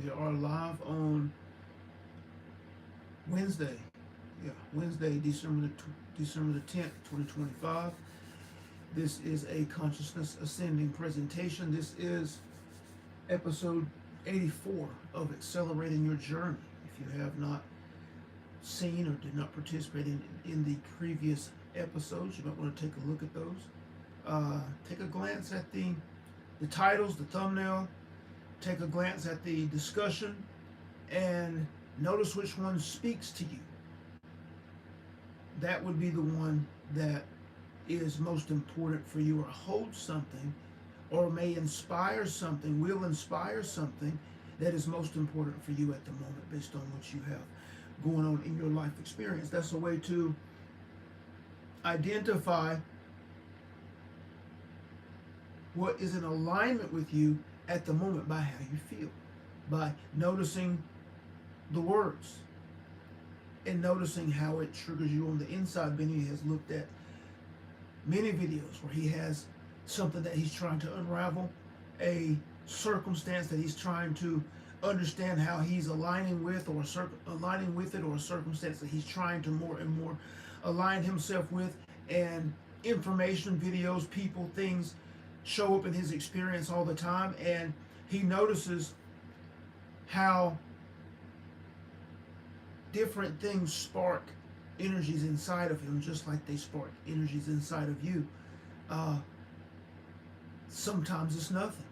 We are live on Wednesday. Wednesday, December the 10th, 2025. This is a Consciousness Ascending presentation. This is episode 84 of Accelerating Your Journey. If you have not seen or did not participate in the previous episodes, you might want to take a look at those. Take a glance at the titles, the thumbnail. Take a glance at the discussion and notice which one speaks to you. That would be the one that is most important for you, or holds something, or may inspire something, will inspire something that is most important for you at the moment based on what you have going on in your life experience. That's a way to identify what is in alignment with you at the moment by how you feel, by noticing the words and noticing how it triggers you on the inside. Benny has looked at many videos where he has something that he's trying to unravel, a circumstance that he's trying to understand how he's aligning with, or aligning with it, or a circumstance that he's trying to more and more align himself with, and information, videos, people, things show up in his experience all the time, and he notices how different things spark energies inside of him, just like they spark energies inside of you. Sometimes it's nothing,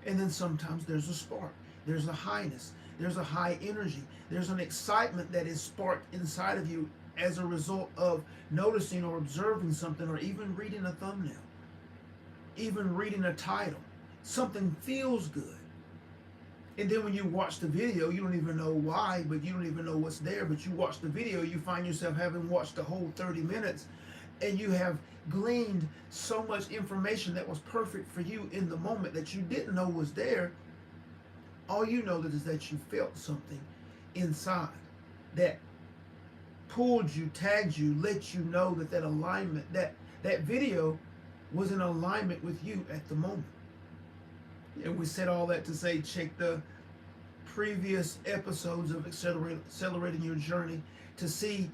and then sometimes there's a spark, there's a highness, there's a high energy, there's an excitement that is sparked inside of you as a result of noticing or observing something, or even reading a thumbnail, even reading a title. Something feels good, and then when you watch the video, you don't even know why, but you don't even know what's there, but you watch the video, you find yourself having watched the whole 30 minutes, and you have gleaned so much information that was perfect for you in the moment that you didn't know was there. All you know is that you felt something inside that pulled you, tagged you, let you know that that alignment, that video was in alignment with you at the moment. And we said all that to say, check the previous episodes of Accelerating Your Journey to see,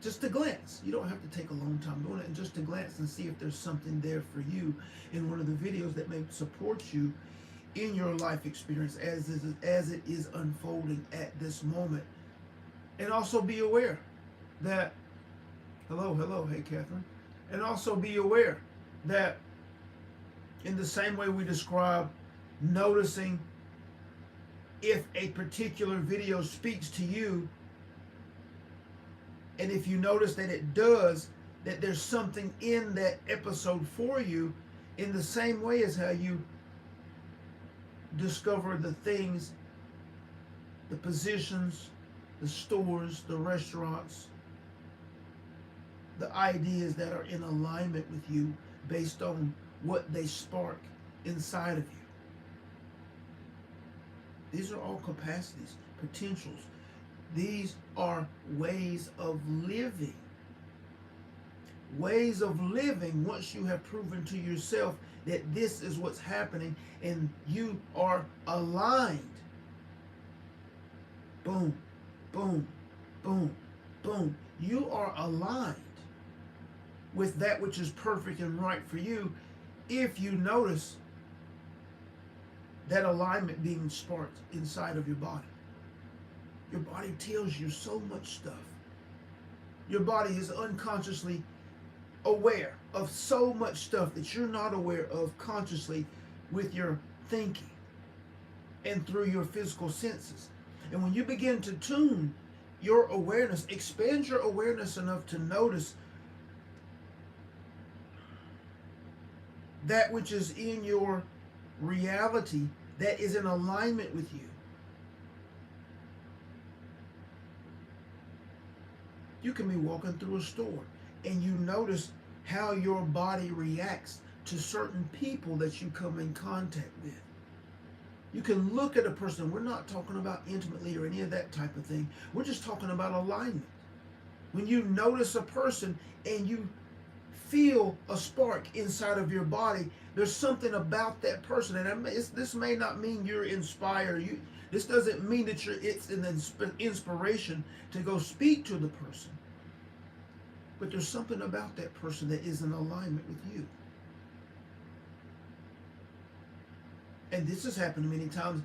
just a glance. You don't have to take a long time doing it, and just a glance and see if there's something there for you in one of the videos that may support you in your life experience as it is unfolding at this moment. And also be aware that, hello, hey Catherine, and also be aware that in the same way we describe noticing if a particular video speaks to you, and if you notice that it does, that there's something in that episode for you, in the same way as how you discover the things, the positions, the stores, the restaurants, the ideas that are in alignment with you based on what they spark inside of you. These are all capacities, potentials. These are ways of living. Ways of living once you have proven to yourself that this is what's happening and you are aligned. Boom, boom, boom, boom. You are aligned with that which is perfect and right for you if you notice that alignment being sparked inside of your body. Your body tells you so much stuff. Your body is unconsciously aware of so much stuff that you're not aware of consciously with your thinking and through your physical senses. And when you begin to tune your awareness, expand your awareness enough to notice that which is in your reality that is in alignment with you. You can be walking through a store and you notice how your body reacts to certain people that you come in contact with. You can look at a person. We're not talking about intimately or any of that type of thing. We're just talking about alignment. When you notice a person and you feel a spark inside of your body. There's something about that person, and this may not mean you're inspired. This doesn't mean that it's an inspiration to go speak to the person, but there's something about that person that is in alignment with you. And this has happened many times.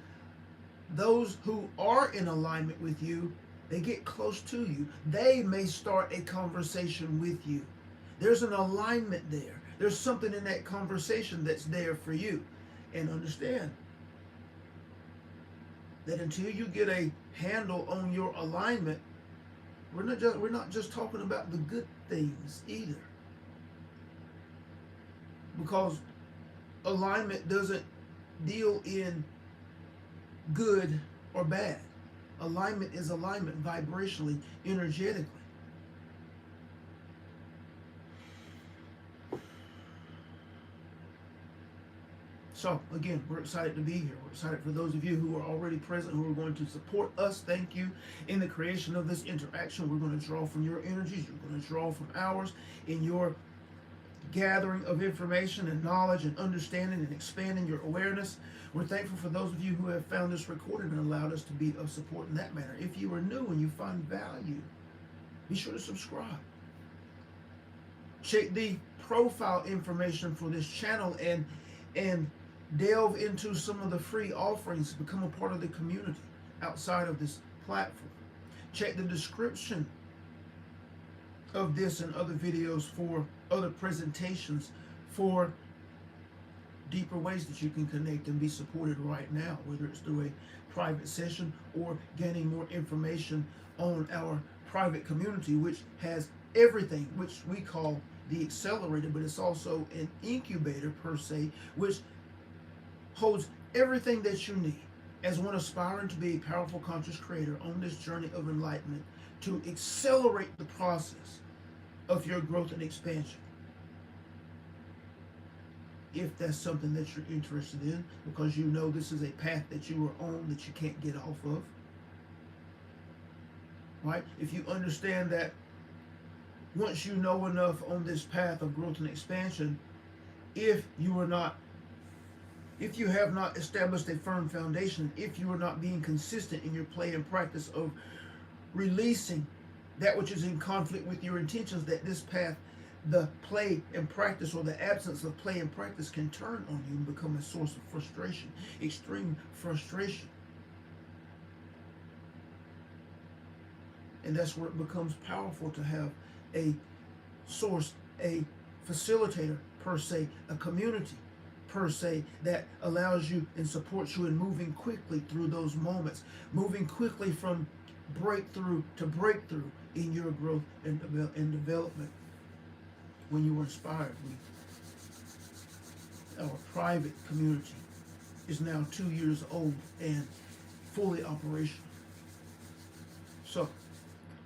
Those who are in alignment with you, they get close to you. They may start a conversation with you. There's an alignment there. There's something in that conversation that's there for you. And understand that until you get a handle on your alignment, we're not just talking about the good things either. Because alignment doesn't deal in good or bad. Alignment is alignment vibrationally, energetically. So again, we're excited to be here. We're excited for those of you who are already present, who are going to support us. Thank you in the creation of this interaction. We're going to draw from your energies. You're going to draw from ours in your gathering of information and knowledge and understanding and expanding your awareness. We're thankful for those of you who have found this recorded and allowed us to be of support in that manner. If you are new and you find value, be sure to subscribe. Check the profile information for this channel and delve into some of the free offerings to become a part of the community outside of this platform. Check the description of this and other videos for other presentations for deeper ways that you can connect and be supported right now, whether it's through a private session or gaining more information on our private community, which has everything, which we call the Accelerator, but it's also an incubator per se, which holds everything that you need as one aspiring to be a powerful conscious creator on this journey of enlightenment to accelerate the process of your growth and expansion. If that's something that you're interested in, because you know this is a path that you are on that you can't get off of, right? If you understand that once you know enough on this path of growth and expansion, if you have not established a firm foundation, if you are not being consistent in your play and practice of releasing that which is in conflict with your intentions, that this path, the play and practice, or the absence of play and practice, can turn on you and become a source of frustration, extreme frustration. And that's where it becomes powerful to have a source, a facilitator per se, a community per se, that allows you and supports you in moving quickly through those moments, moving quickly from breakthrough to breakthrough in your growth and development. When you were inspired, our private community is now 2 years old and fully operational. So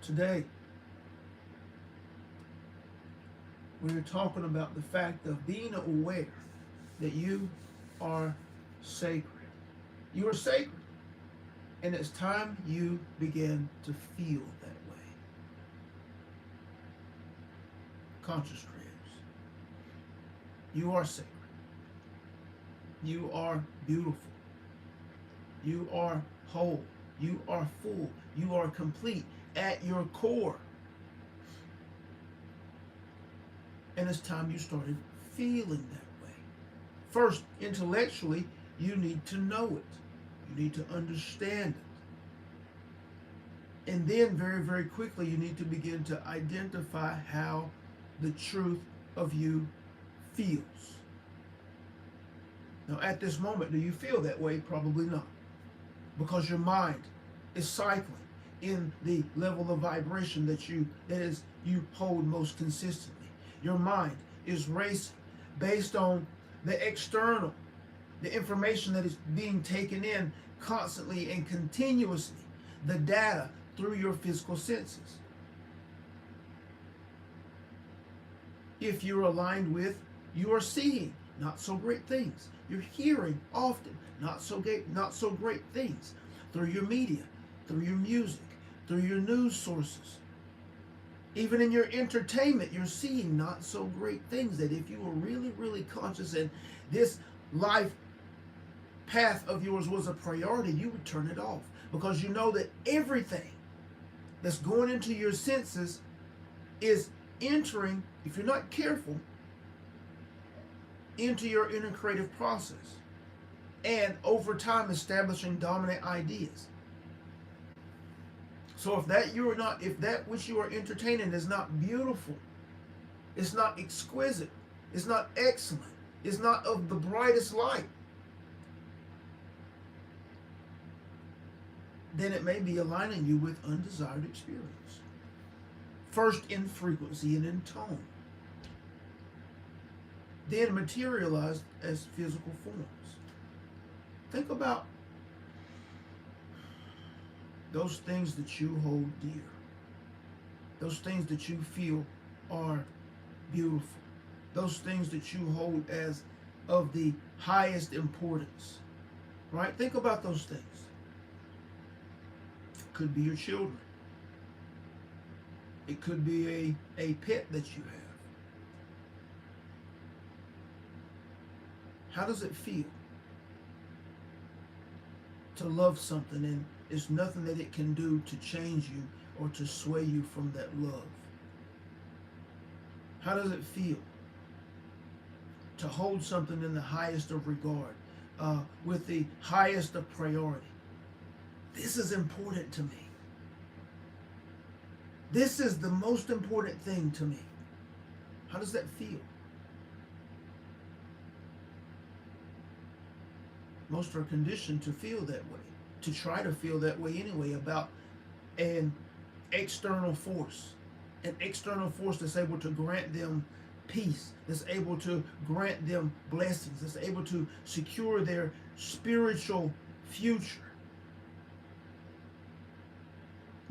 today we're talking about the fact of being aware that you are sacred. You are sacred. And it's time you begin to feel that way. Conscious creators, you are sacred. You are beautiful. You are whole. You are full. You are complete at your core. And it's time you started feeling that way. First, intellectually, you need to know it. You need to understand it. And then very, very quickly, you need to begin to identify how the truth of you feels. Now, at this moment, do you feel that way? Probably not. Because your mind is cycling in the level of vibration that you hold most consistently. Your mind is racing based on the external, the information that is being taken in constantly and continuously, the data through your physical senses. If you're aligned with, you are seeing not so great things. You're hearing often not so great things through your media, through your music, through your news sources. Even in your entertainment, you're seeing not so great things that if you were really, really conscious and this life path of yours was a priority, you would turn it off because you know that everything that's going into your senses is entering, if you're not careful, into your inner creative process and over time establishing dominant ideas. So if that which you are entertaining is not beautiful, it's not exquisite, it's not excellent, it's not of the brightest light, then it may be aligning you with undesired experience. First in frequency and in tone, then materialized as physical forms. Think about those things that you hold dear, those things that you feel are beautiful, those things that you hold as of the highest importance, right? Think about those things. It could be your children. It could be a pet that you have. How does it feel to love something and there's nothing that it can do to change you or to sway you from that love? How does it feel to hold something in the highest of regard, with the highest of priority? This is important to me. This is the most important thing to me. How does that feel? Most are conditioned to feel that way, to try to feel that way anyway about an external force that's able to grant them peace, that's able to grant them blessings, that's able to secure their spiritual future.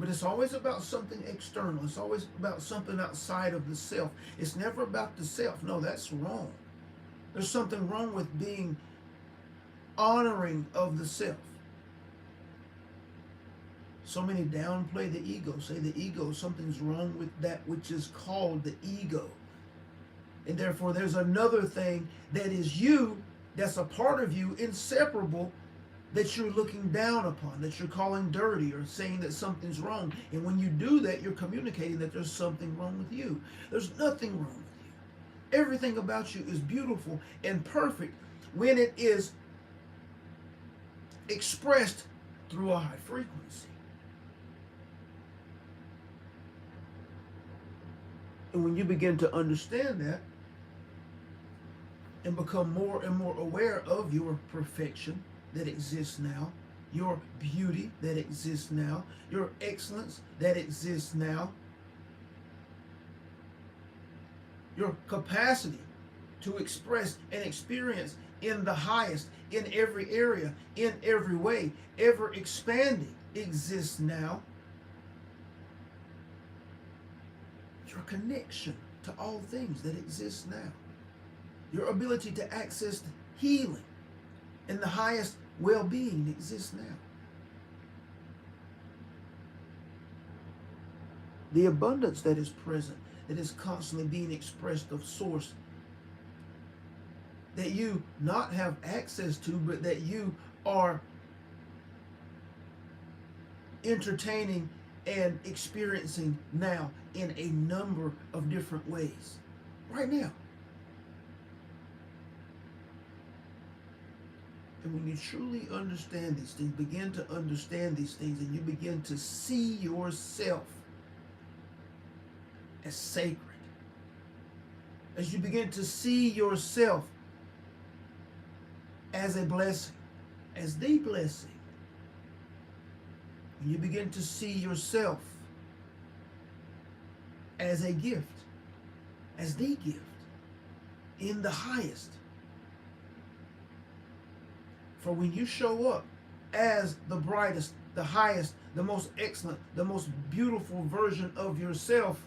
But it's always about something external. It's always about something outside of the self. It's never about the self. No, that's wrong. There's something wrong with being honoring of the self. So many downplay the ego, say the ego, something's wrong with that which is called the ego. And therefore there's another thing that is you, that's a part of you, inseparable, that you're looking down upon, that you're calling dirty or saying that something's wrong. And when you do that, you're communicating that there's something wrong with you. There's nothing wrong with you. Everything about you is beautiful and perfect when it is expressed through a high frequency. And when you begin to understand that and become more and more aware of your perfection that exists now, your beauty that exists now, your excellence that exists now, your capacity to express and experience in the highest, in every area, in every way, ever expanding exists now, your connection to all things that exist now, your ability to access healing and the highest well-being exists now. The abundance that is present, that is constantly being expressed of source, that you not have access to, but that you are entertaining and experiencing now in a number of different ways, right now. And when you truly understand these things, begin to understand these things, and you begin to see yourself as sacred, as you begin to see yourself as a blessing, as the blessing, when you begin to see yourself as a gift, as the gift, in the highest. For when you show up as the brightest, the highest, the most excellent, the most beautiful version of yourself,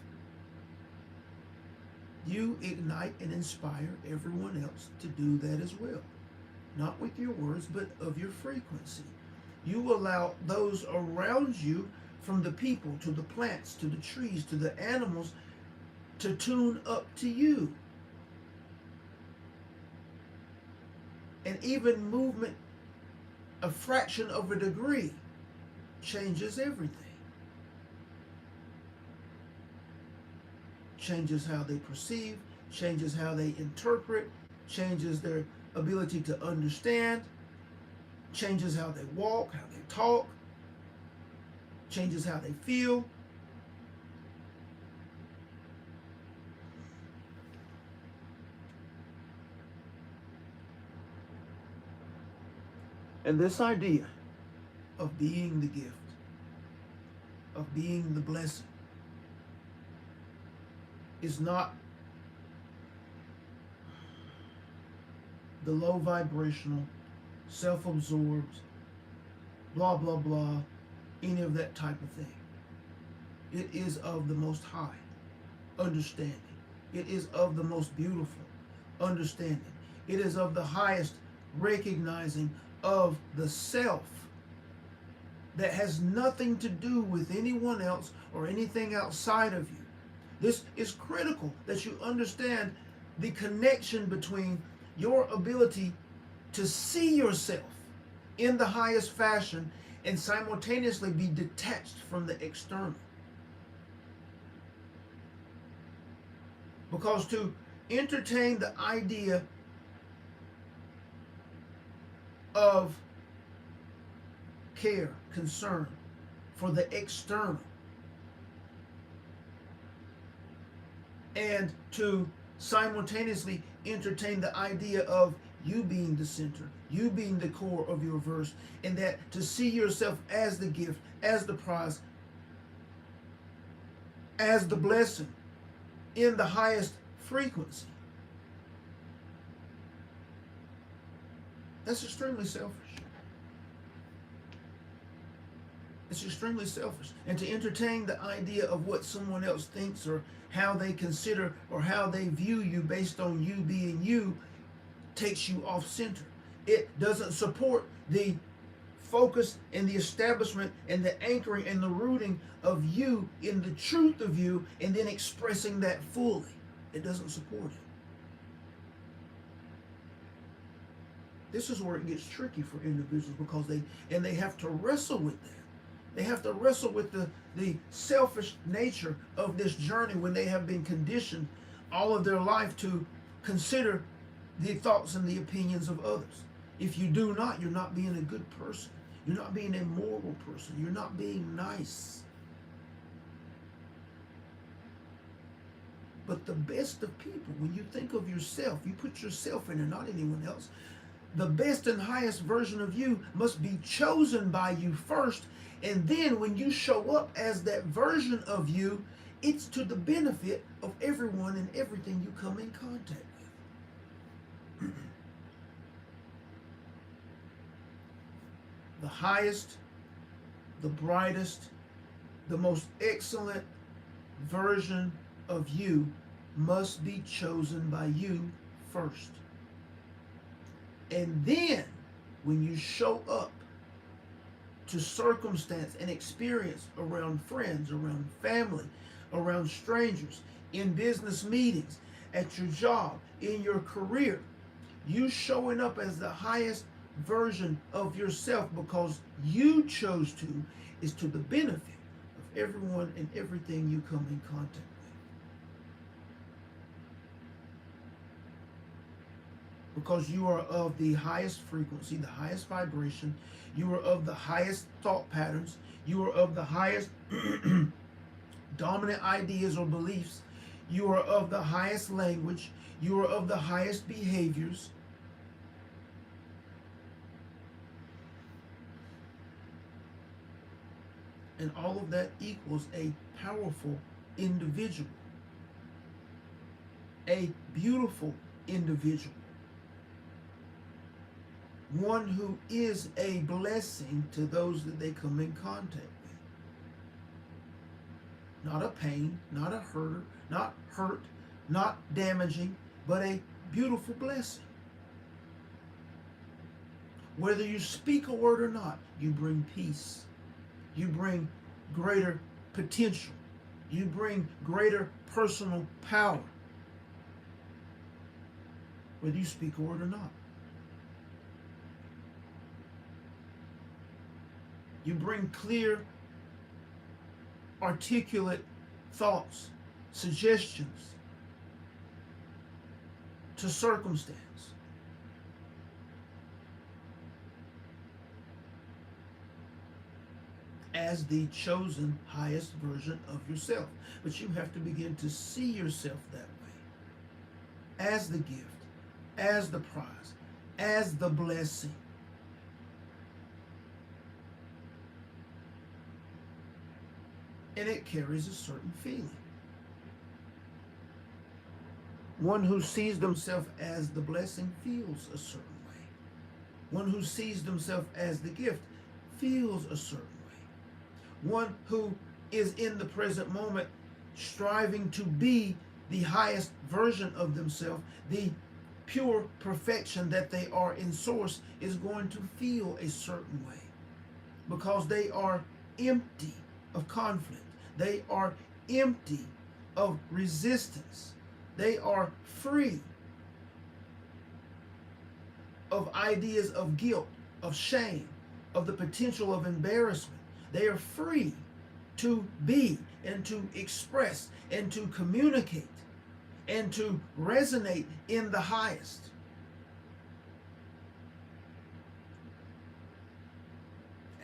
you ignite and inspire everyone else to do that as well. Not with your words, but of your frequency. You allow those around you from the people to the plants to the trees to the animals to tune up to you. And even movement a fraction of a degree changes everything. Changes how they perceive, changes how they interpret, changes their ability to understand, changes how they walk, how they talk, changes how they feel. And this idea of being the gift, of being the blessing, is not the low vibrational, self-absorbed, blah, blah, blah, any of that type of thing. It is of the most high understanding. It is of the most beautiful understanding. It is of the highest recognizing of the self that has nothing to do with anyone else or anything outside of you. This is critical that you understand the connection between your ability to see yourself in the highest fashion and simultaneously be detached from the external. Because to entertain the idea of care, concern for the external, and to simultaneously entertain the idea of you being the center, you being the core of your verse, and that to see yourself as the gift, as the prize, as the blessing in the highest frequency. That's extremely selfish. It's extremely selfish. And to entertain the idea of what someone else thinks or how they consider or how they view you based on you being you takes you off center. It doesn't support the focus and the establishment and the anchoring and the rooting of you in the truth of you and then expressing that fully. It doesn't support it. This is where it gets tricky for individuals because they have to wrestle with that. They have to wrestle with the selfish nature of this journey when they have been conditioned all of their life to consider the thoughts and the opinions of others. If you do not, you're not being a good person. You're not being a moral person. You're not being nice. But the best of people, when you think of yourself, you put yourself in and not anyone else. The best and highest version of you must be chosen by you first. And then when you show up as that version of you, it's to the benefit of everyone and everything you come in contact with. The highest, the brightest, the most excellent version of you must be chosen by you first. And then when you show up to circumstance and experience around friends, around family, around strangers, in business meetings, at your job, in your career, you showing up as the highest version of yourself because you chose to is to the benefit of everyone and everything you come in contact with. Because you are of the highest frequency, the highest vibration, you are of the highest thought patterns, you are of the highest dominant ideas or beliefs, you are of the highest language, you are of the highest behaviors. And all of that equals a powerful individual, a beautiful individual, one who is a blessing to those that they come in contact with. Not a pain, not a hurt, not damaging, but a beautiful blessing. Whether you speak a word or not, you bring peace. You bring greater potential. You bring greater personal power, whether you speak a word or not. You bring clear, articulate thoughts, suggestions to circumstance. As the chosen highest version of yourself. But you have to begin to see yourself that way. As the gift, as the prize, as the blessing. And it carries a certain feeling. One who sees themselves as the blessing feels a certain way. One who sees themselves as the gift feels a certain way. One who is in the present moment striving to be the highest version of themselves, the pure perfection that they are in source, is going to feel a certain way because they are empty of conflict. They are empty of resistance. They are free of ideas of guilt, of shame, of the potential of embarrassment. They are free to be and to express and to communicate and to resonate in the highest.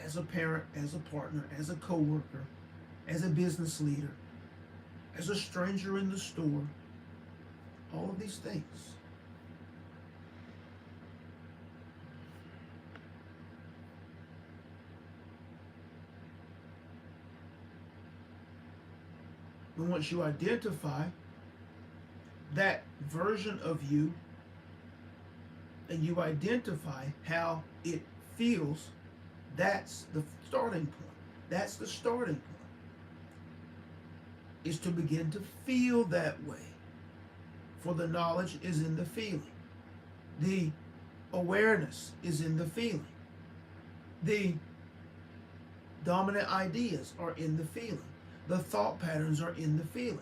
As a parent, as a partner, as a co-worker, as a business leader, as a stranger in the store, all of these things. And once you identify that version of you and you identify how it feels, that's the starting point. That's the starting point. Is to begin to feel that way. For the knowledge is in the feeling. The awareness is in the feeling. The dominant ideas are in the feeling. The thought patterns are in the feeling.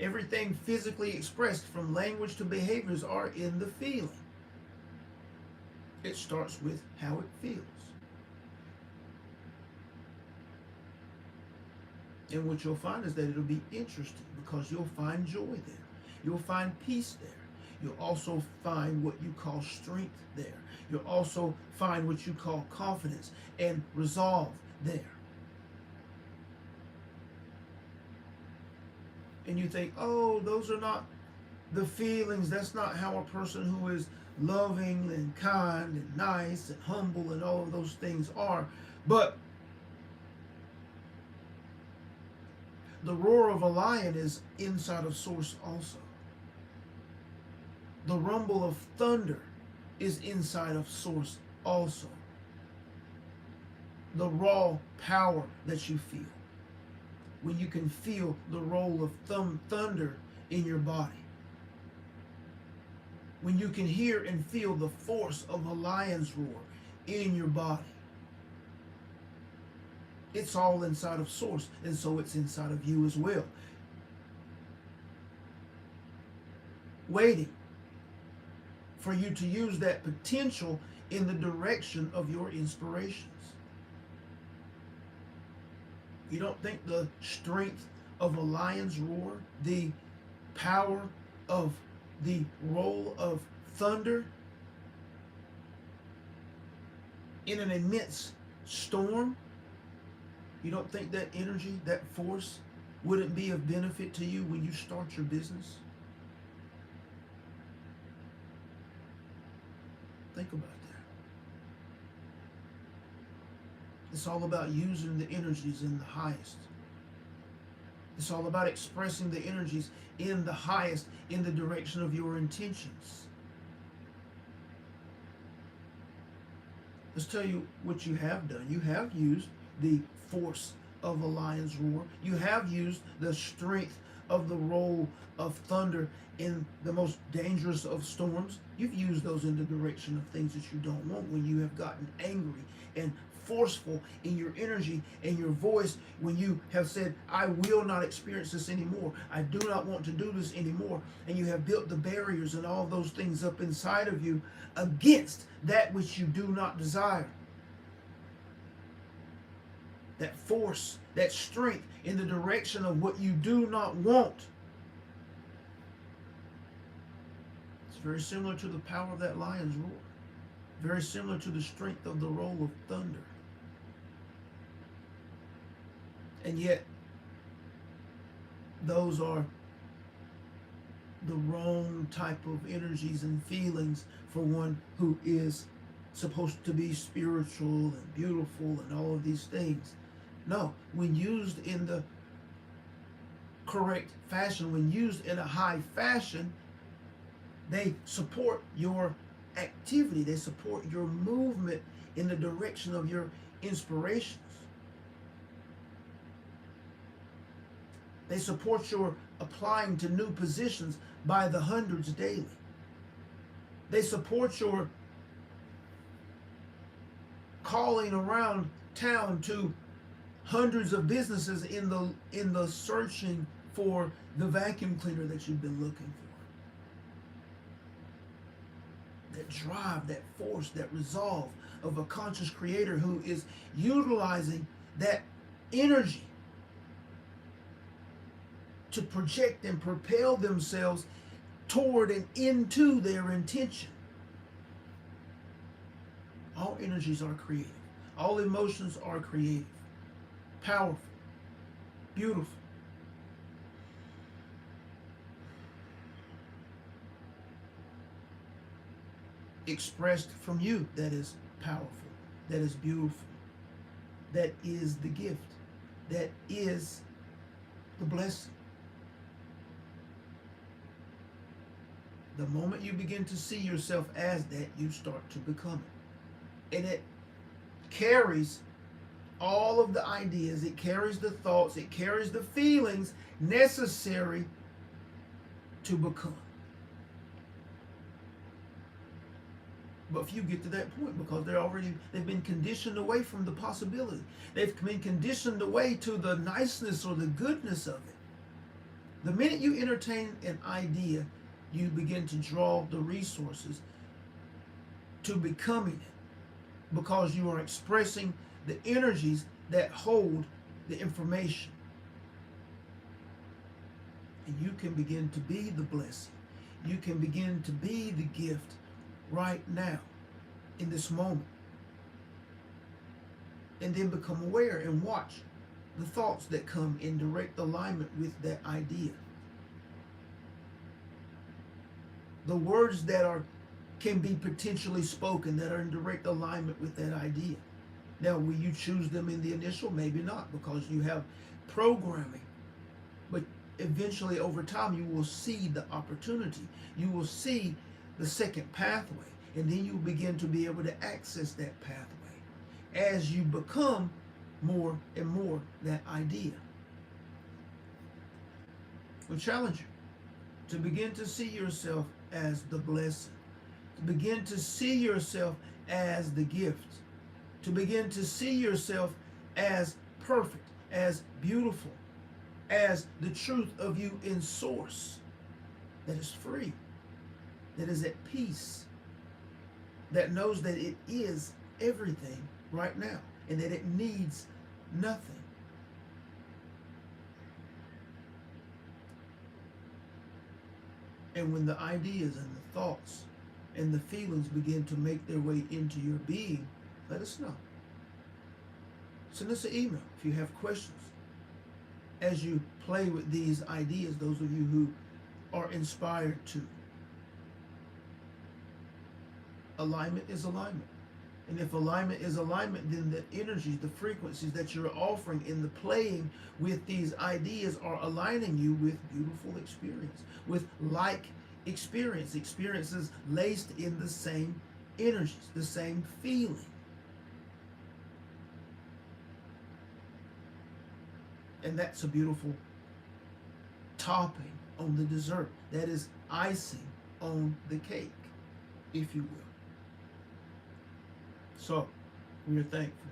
Everything physically expressed from language to behaviors are in the feeling. It starts with how it feels. And what you'll find is that it'll be interesting because you'll find joy there. You'll find peace there. You'll also find what you call strength there. You'll also find what you call confidence and resolve there. And you think, oh, those are not the feelings. That's not how a person who is loving and kind and nice and humble and all of those things are. But the roar of a lion is inside of source also. The rumble of thunder is inside of source also. The raw power that you feel. When you can feel the roll of thunder in your body. When you can hear and feel the force of a lion's roar in your body. It's all inside of source, and so it's inside of you as well. Waiting for you to use that potential in the direction of your inspirations. You don't think the strength of a lion's roar, the power of the roll of thunder in an immense storm, you don't think that energy, that force, wouldn't be of benefit to you when you start your business? Think about that. It's all about using the energies in the highest. It's all about expressing the energies in the highest, in the direction of your intentions. Let's tell you what you have done. You have used the force of a lion's roar. You have used the strength of the roll of thunder in the most dangerous of storms. You've used those in the direction of things that you don't want when you have gotten angry and forceful in your energy and your voice when you have said, I will not experience this anymore. I do not want to do this anymore. And you have built the barriers and all those things up inside of you against that which you do not desire. That force, that strength in the direction of what you do not want. It's very similar to the power of that lion's roar. Very similar to the strength of the roll of thunder. And yet, those are the wrong type of energies and feelings for one who is supposed to be spiritual and beautiful and all of these things. No, when used in the correct fashion, when used in a high fashion, they support your activity. They support your movement in the direction of your inspirations. They support your applying to new positions by the hundreds daily. They support your calling around town to hundreds of businesses in the searching for the vacuum cleaner that you've been looking for. That drive, that force, that resolve of a conscious creator who is utilizing that energy to project and propel themselves toward and into their intention. All energies are creative. All emotions are creative, powerful, beautiful. Expressed from you, that is powerful, that is beautiful, that is the gift, that is the blessing. The moment you begin to see yourself as that, you start to become it. And it carries all of the ideas, it carries the thoughts, it carries the feelings necessary to become. But few get to that point because they've been conditioned away from the possibility. They've been conditioned away to the niceness or the goodness of it. The minute you entertain an idea, you begin to draw the resources to becoming it because you are expressing the energies that hold the information. And you can begin to be the blessing. You can begin to be the gift right now, in this moment. And then become aware and watch the thoughts that come in direct alignment with that idea. The words that can be potentially spoken that are in direct alignment with that idea. Now, will you choose them in the initial? Maybe not, because you have programming. But eventually, over time, you will see the opportunity. You will see the second pathway, and then you begin to be able to access that pathway as you become more and more that idea. We'll challenge you to begin to see yourself as the blessing, to begin to see yourself as the gift, to begin to see yourself as perfect, as beautiful, as the truth of you in source that is free, that is at peace, that knows that it is everything right now and that it needs nothing. And when the ideas and the thoughts and the feelings begin to make their way into your being, let us know. Send us an email if you have questions. As you play with these ideas, those of you who are inspired to. Alignment is alignment. And if alignment is alignment, then the energies, the frequencies that you're offering in the playing with these ideas are aligning you with beautiful experience, with like experiences laced in the same energies, the same feeling. And that's a beautiful topping on the dessert. That is icing on the cake, if you will. So, we are thankful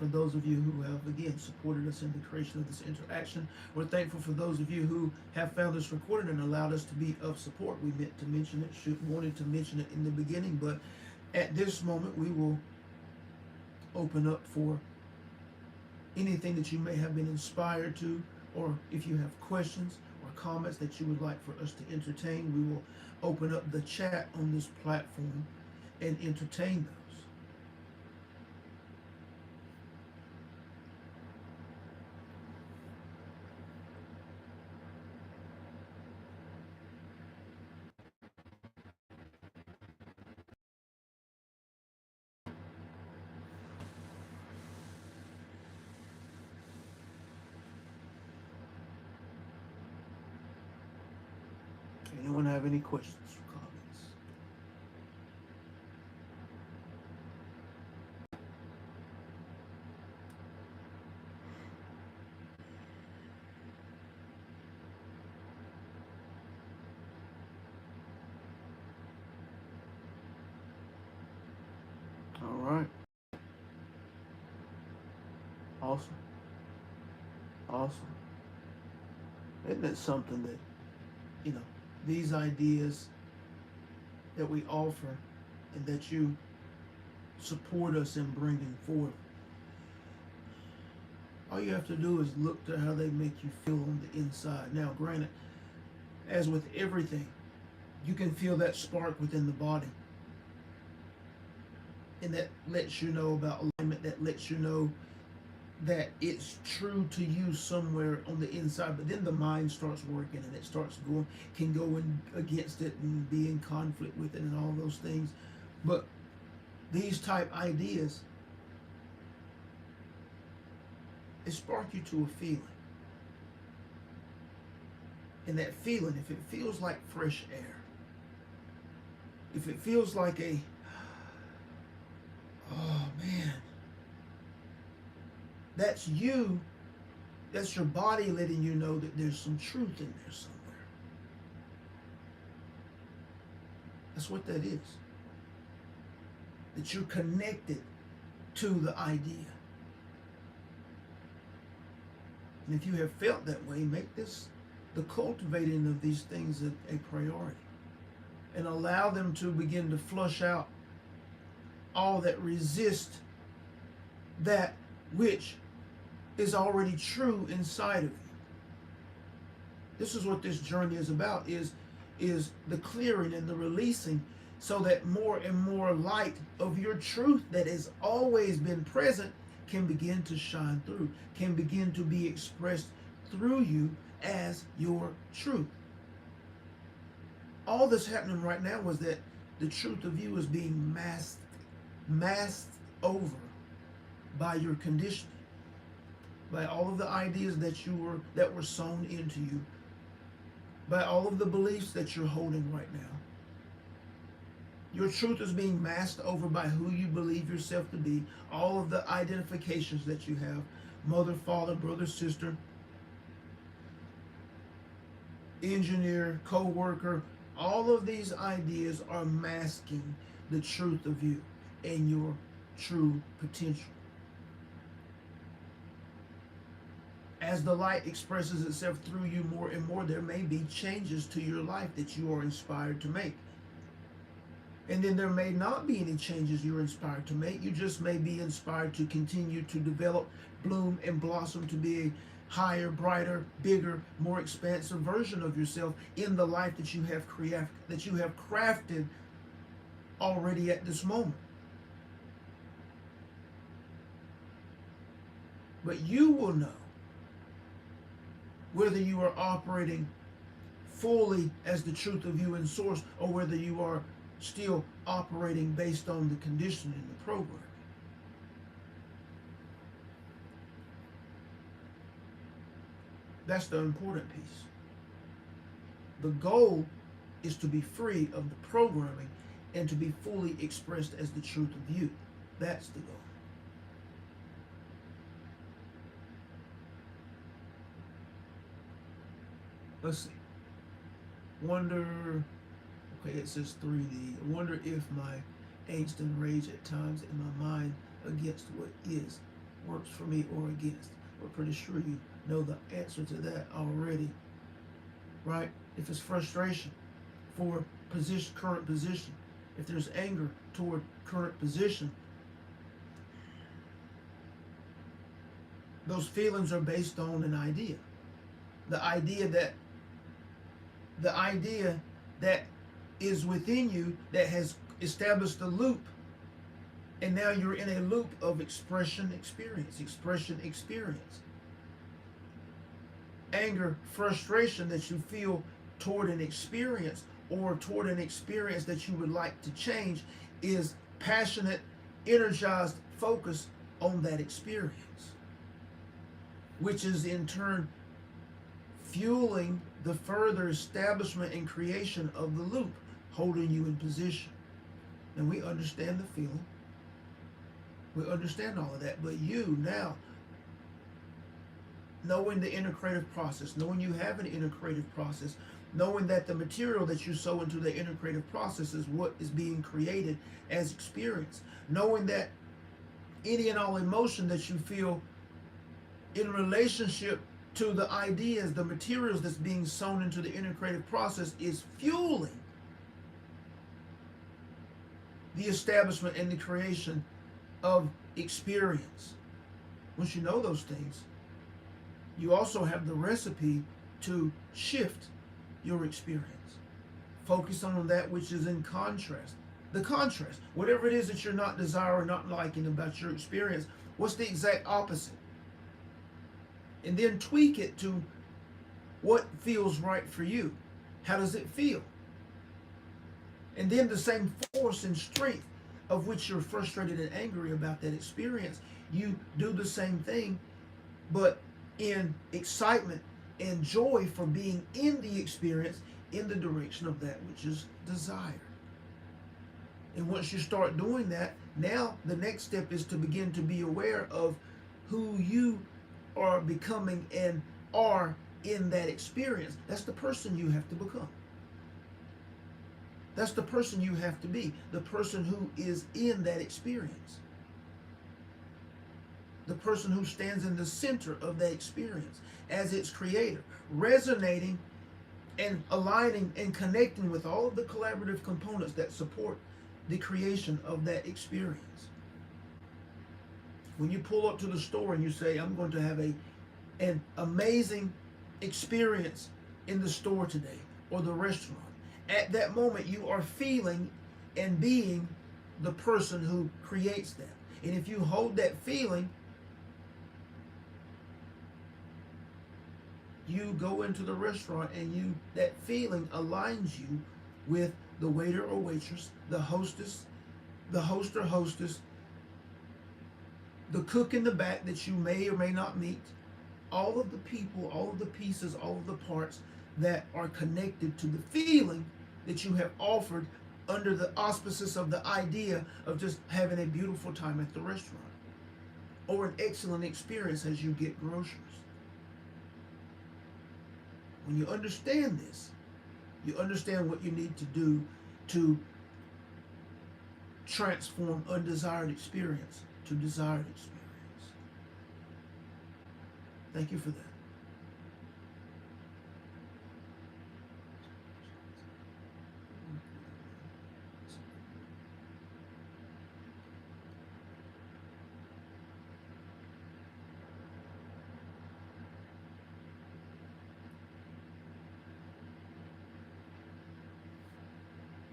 for those of you who have, again, supported us in the creation of this interaction. We're thankful for those of you who have found this recorded and allowed us to be of support. We meant to mention it, wanted to mention it in the beginning, but at this moment we will open up for anything that you may have been inspired to, or if you have questions or comments that you would like for us to entertain, we will open up the chat on this platform and entertain those. Anyone have any questions or comments? All right. Awesome. Awesome. Isn't it something that, these ideas that we offer and that you support us in bringing forth, all you have to do is look to how they make you feel on the inside. Now, granted, as with everything, you can feel that spark within the body. And that lets you know about alignment, that lets you know that it's true to you somewhere on the inside, but then the mind starts working and it can go in against it and be in conflict with it and all those things. But these type ideas, they spark you to a feeling. And that feeling, if it feels like fresh air, if it feels like oh man, that's you, that's your body letting you know that there's some truth in there somewhere. That's what that is. That you're connected to the idea. And if you have felt that way, make this, the cultivating of these things, a priority. And allow them to begin to flush out all that resist that which is already true inside of you. This is what this journey is about, is the clearing and the releasing, so that more and more light of your truth that has always been present can begin to shine through, can begin to be expressed through you as your truth. All that's happening right now was that the truth of you is being masked over by your conditioning, by all of the ideas that were sown into you, by all of the beliefs that you're holding right now. Your truth is being masked over by who you believe yourself to be, all of the identifications that you have, mother, father, brother, sister, engineer, co-worker. All of these ideas are masking the truth of you and your true potential. As the light expresses itself through you more and more, there may be changes to your life that you are inspired to make. And then there may not be any changes you're inspired to make. You just may be inspired to continue to develop, bloom, and blossom to be a higher, brighter, bigger, more expansive version of yourself in the life that you have crafted already at this moment. But you will know whether you are operating fully as the truth of you in source, or whether you are still operating based on the conditioning and the program. That's the important piece. The goal is to be free of the programming and to be fully expressed as the truth of you. That's the goal. Let's see. Wonder, okay, it says 3D. I wonder if my angst and rage at times in my mind against what is. works for me or against. We're pretty sure you know the answer to that already, right? If it's frustration for current position, if there's anger toward current position, those feelings are based on an idea. The idea that is within you that has established a loop, and now you're in a loop of expression experience. Anger, frustration that you feel toward an experience or toward an experience that you would like to change is passionate, energized focus on that experience, which is in turn fueling the further establishment and creation of the loop, holding you in position. And we understand the feeling. We understand all of that. But you now, knowing the inner creative process, knowing you have an inner creative process, knowing that the material that you sow into the inner creative process is what is being created as experience, knowing that any and all emotion that you feel in relationship to the ideas, the materials that's being sown into the inner creative process is fueling the establishment and the creation of experience. Once you know those things, you also have the recipe to shift your experience. Focus on that which is in contrast. The contrast, whatever it is that you're not desiring, not liking about your experience, what's the exact opposite? And then tweak it to what feels right for you. How does it feel? And then the same force and strength of which you're frustrated and angry about that experience, you do the same thing, but in excitement and joy for being in the experience in the direction of that which is desired. And once you start doing that, now the next step is to begin to be aware of who you are becoming and are in that experience. That's the person you have to become. That's the person you have to be, the person who is in that experience. The person who stands in the center of that experience as its creator, resonating and aligning and connecting with all of the collaborative components that support the creation of that experience. When you pull up to the store and you say, I'm going to have an amazing experience in the store today or the restaurant, at that moment you are feeling and being the person who creates that. And if you hold that feeling, you go into the restaurant and that feeling aligns you with the waiter or waitress, the hostess, the host or hostess, the cook in the back that you may or may not meet, all of the people, all of the pieces, all of the parts that are connected to the feeling that you have offered under the auspices of the idea of just having a beautiful time at the restaurant or an excellent experience as you get groceries. When you understand this, you understand what you need to do to transform undesired experience to desired experience. Thank you for that.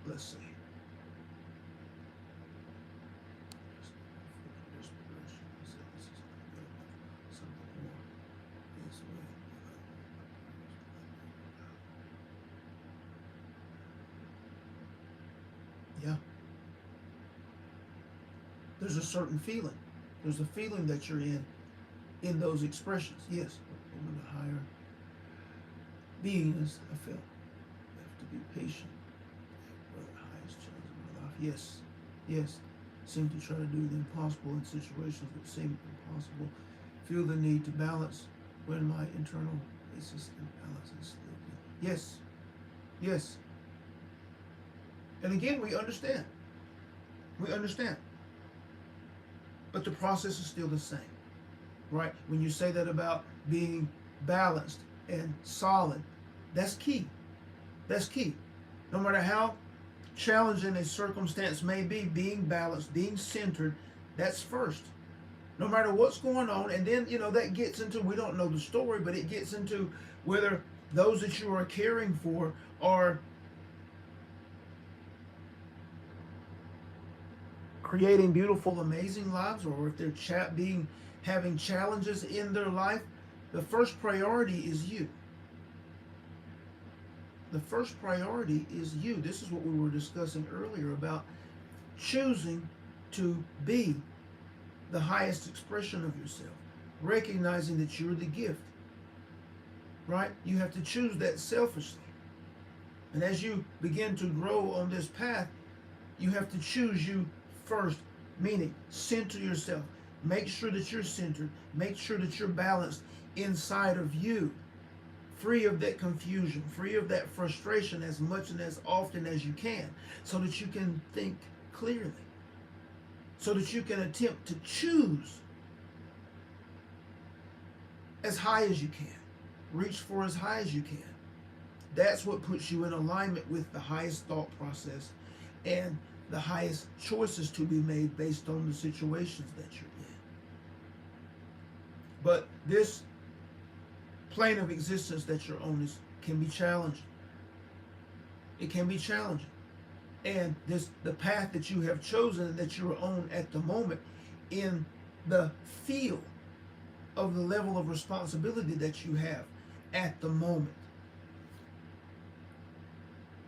Let's see. Yeah. There's a certain feeling. There's a feeling that you're in those expressions. Yes. Woman, the higher beingness, I feel. You have to be patient. Yes, yes. Seem to try to do the impossible in situations that seem impossible. Feel the need to balance when my internal basis imbalance is sleeping. Yes, yes. And again, we understand. We understand. But the process is still the same. right? When you say that about being balanced and solid, that's key. That's key. No matter how challenging a circumstance may be, being balanced, being centered, that's first. No matter what's going on. And then, that gets into, we don't know the story, but it gets into whether those that you are caring for are creating beautiful, amazing lives, or if they're having challenges in their life. The first priority is you. The first priority is you. This is what we were discussing earlier about choosing to be the highest expression of yourself, recognizing that you're the gift, right? You have to choose that selfishly. And as you begin to grow on this path, you have to choose you first, meaning center yourself. Make sure that you're centered. Make sure that you're balanced inside of you, free of that confusion, free of that frustration as much and as often as you can, so that you can think clearly, so that you can attempt to choose as high as you can, reach for as high as you can. That's what puts you in alignment with the highest thought process and the highest choices to be made based on the situations that you're in. But this plane of existence that you're on can be challenging. It can be challenging. And the path that you have chosen, that you're on at the moment, in the feel of the level of responsibility that you have at the moment.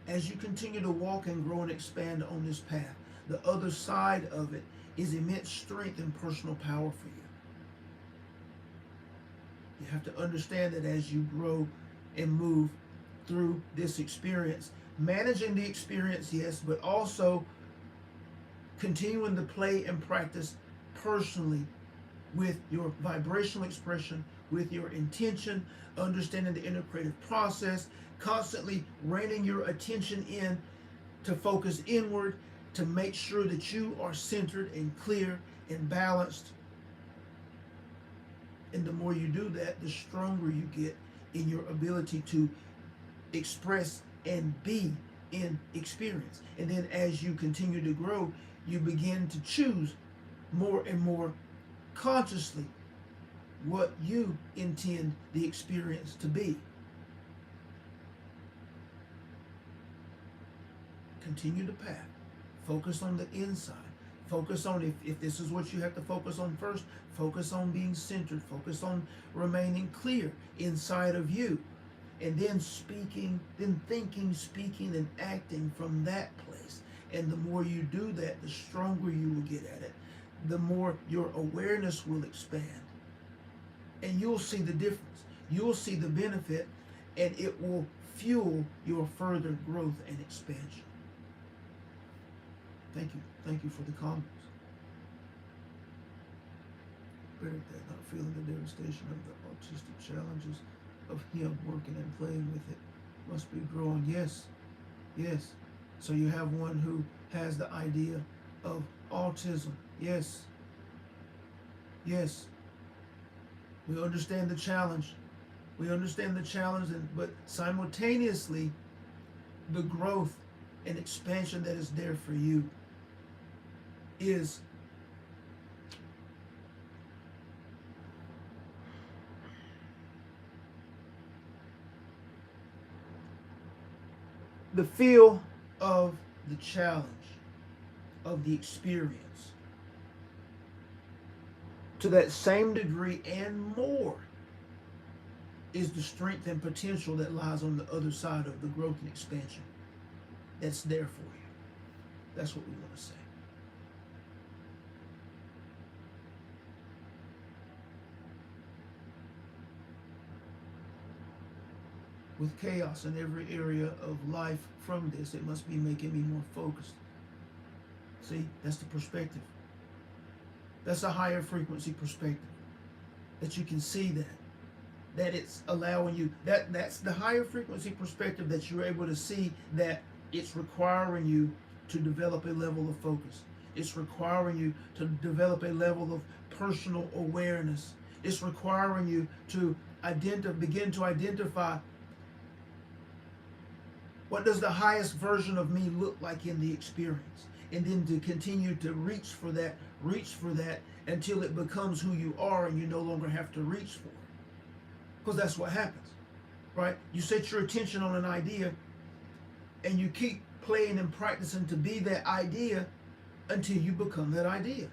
As you continue to walk and grow and expand on this path, the other side of it is immense strength and personal power for you. You have to understand that as you grow and move through this experience, managing the experience, yes, but also continuing to play and practice personally with your vibrational expression, with your intention, understanding the integrative process, constantly reining your attention in to focus inward, to make sure that you are centered and clear and balanced. And the more you do that, the stronger you get in your ability to express and be in experience. And then as you continue to grow, you begin to choose more and more consciously what you intend the experience to be. Continue the path. Focus on the inside. Focus on, if this is what you have to focus on first, focus on being centered. Focus on remaining clear inside of you. And then speaking, then thinking, speaking, and acting from that place. And the more you do that, the stronger you will get at it. The more your awareness will expand. And you'll see the difference. You'll see the benefit, and it will fuel your further growth and expansion. Thank you. Thank you for the comments. Buried that, not feeling the devastation of the autistic challenges of him working and playing with it. Must be growing. Yes. Yes. So you have one who has the idea of autism. Yes. Yes. We understand the challenge. We understand the challenge, but simultaneously, the growth and expansion that is there for you is the feel of the challenge, of the experience, to that same degree and more is the strength and potential that lies on the other side of the growth and expansion that's there for you. That's what we want to say. With chaos in every area of life from this, it must be making me more focused. See, that's the perspective. That's a higher frequency perspective. That you can see that it's allowing you, that's the higher frequency perspective, that you're able to see that it's requiring you to develop a level of focus. It's requiring you to develop a level of personal awareness. It's requiring you to begin to identify what does the highest version of me look like in the experience, and then to continue to reach for that until it becomes who you are and you no longer have to reach for it. Because that's what happens, right? You set your attention on an idea and you keep playing and practicing to be that idea until you become that idea.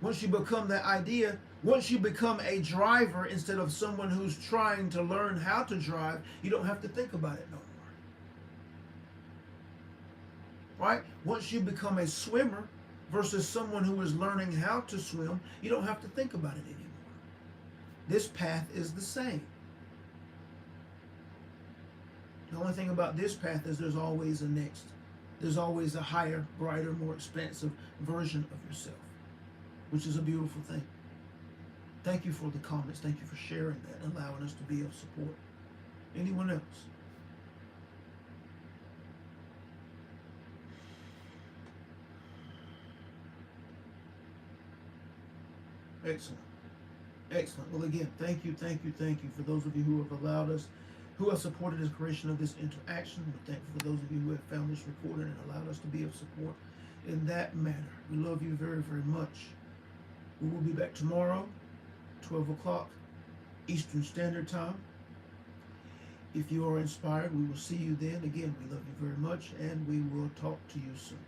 Once you become that idea, once you become a driver instead of someone who's trying to learn how to drive, you don't have to think about it no more. Right? Once you become a swimmer versus someone who is learning how to swim, you don't have to think about it anymore. This path is the same. The only thing about this path is there's always a next. There's always a higher, brighter, more expansive version of yourself, which is a beautiful thing. Thank you for the comments. Thank you for sharing that and allowing us to be of support. Anyone else? Excellent. Excellent. Well, again, thank you for those of you who have allowed us, who have supported the creation of this interaction. We're thankful for those of you who have found this recorded and allowed us to be of support in that manner. We love you very, very much. We will be back tomorrow, 12 o'clock Eastern Standard Time. If you are inspired, we will see you then. Again, we love you very much, and we will talk to you soon.